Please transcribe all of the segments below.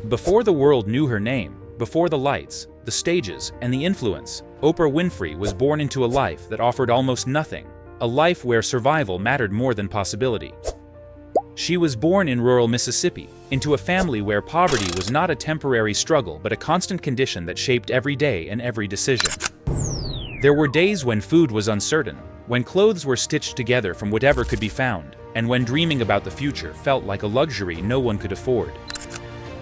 Before the world knew her name, before the lights, the stages, and the influence, Oprah Winfrey was born into a life that offered almost nothing, a life where survival mattered more than possibility. She was born in rural Mississippi, into a family where poverty was not a temporary struggle but a constant condition that shaped every day and every decision. There were days when food was uncertain, when clothes were stitched together from whatever could be found, and when dreaming about the future felt like a luxury no one could afford.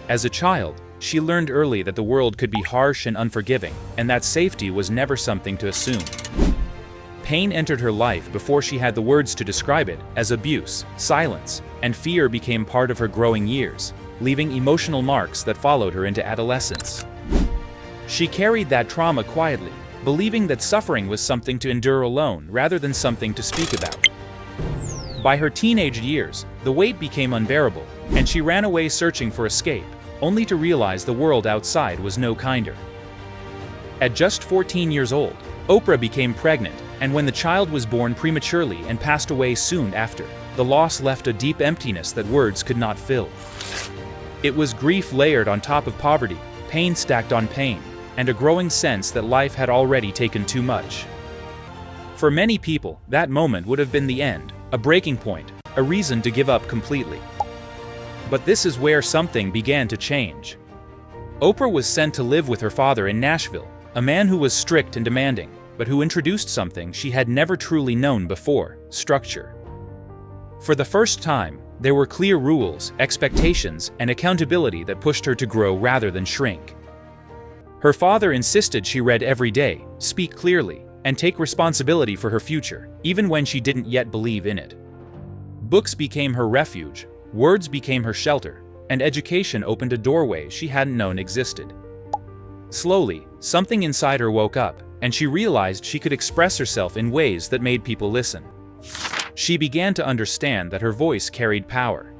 As a child, she learned early that the world could be harsh and unforgiving, and that safety was never something to assume. Pain entered her life before she had the words to describe it, as abuse, silence, and fear became part of her growing years, leaving emotional marks that followed her into adolescence. She carried that trauma quietly, believing that suffering was something to endure alone rather than something to speak about. By her teenage years, the weight became unbearable, and she ran away searching for escape, only to realize the world outside was no kinder. At just 14 years old, Oprah became pregnant, and when the child was born prematurely and passed away soon after, the loss left a deep emptiness that words could not fill. It was grief layered on top of poverty, pain stacked on pain, and a growing sense that life had already taken too much. For many people, that moment would have been the end, a breaking point, a reason to give up completely. But this is where something began to change. Oprah was sent to live with her father in Nashville, a man who was strict and demanding, but who introduced something she had never truly known before: structure. For the first time, there were clear rules, expectations, and accountability that pushed her to grow rather than shrink. Her father insisted she read every day, speak clearly, and take responsibility for her future, even when she didn't yet believe in it. Books became her refuge, words became her shelter, and education opened a doorway she hadn't known existed. Slowly, something inside her woke up, and she realized she could express herself in ways that made people listen. She began to understand that her voice carried power.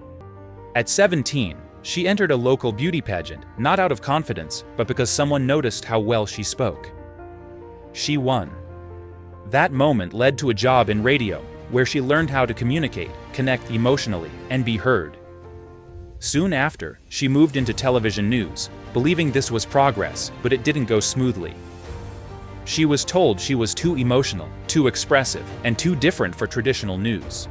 At 17, she entered a local beauty pageant, not out of confidence, but because someone noticed how well she spoke. She won. That moment led to a job in radio, where she learned how to communicate, connect emotionally, and be heard. Soon after, she moved into television news, believing this was progress, but it didn't go smoothly. She was told she was too emotional, too expressive, and too different for traditional news.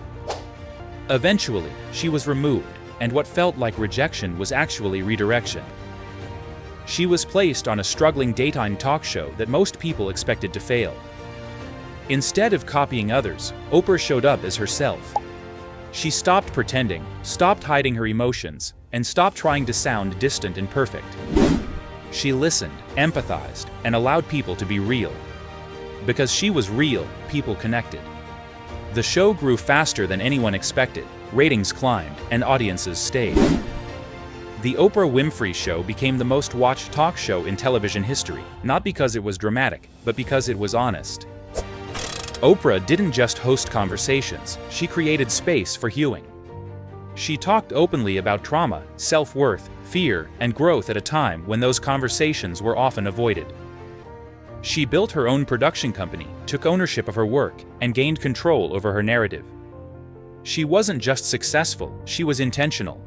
Eventually, she was removed, and what felt like rejection was actually redirection. She was placed on a struggling daytime talk show that most people expected to fail. Instead of copying others, Oprah showed up as herself. She stopped pretending, stopped hiding her emotions, and stopped trying to sound distant and perfect. She listened, empathized, and allowed people to be real. Because she was real, people connected. The show grew faster than anyone expected, ratings climbed, and audiences stayed. The Oprah Winfrey Show became the most watched talk show in television history, not because it was dramatic, but because it was honest. Oprah didn't just host conversations, she created space for healing. She talked openly about trauma, self-worth, fear, and growth at a time when those conversations were often avoided. She built her own production company, took ownership of her work, and gained control over her narrative. She wasn't just successful, she was intentional.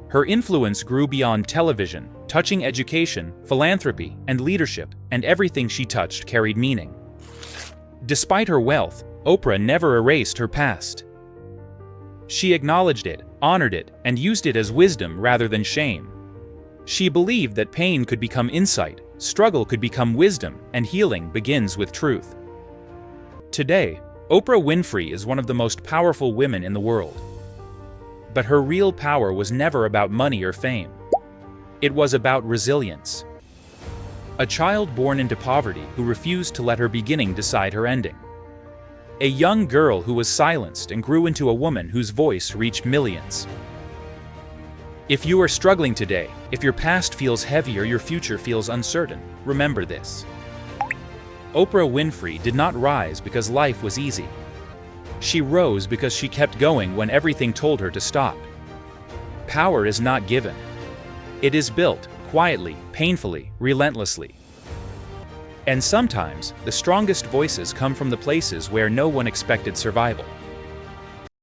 Her influence grew beyond television, touching education, philanthropy, and leadership, and everything she touched carried meaning. Despite her wealth, Oprah never erased her past. She acknowledged it, honored it, and used it as wisdom rather than shame. She believed that pain could become insight, struggle could become wisdom, and healing begins with truth. Today, Oprah Winfrey is one of the most powerful women in the world. But her real power was never about money or fame. It was about resilience. A child born into poverty who refused to let her beginning decide her ending. A young girl who was silenced and grew into a woman whose voice reached millions. If you are struggling today, if your past feels heavy or your future feels uncertain, remember this. Oprah Winfrey did not rise because life was easy. She rose because she kept going when everything told her to stop. Power is not given. It is built, quietly, painfully, relentlessly. And sometimes, the strongest voices come from the places where no one expected survival.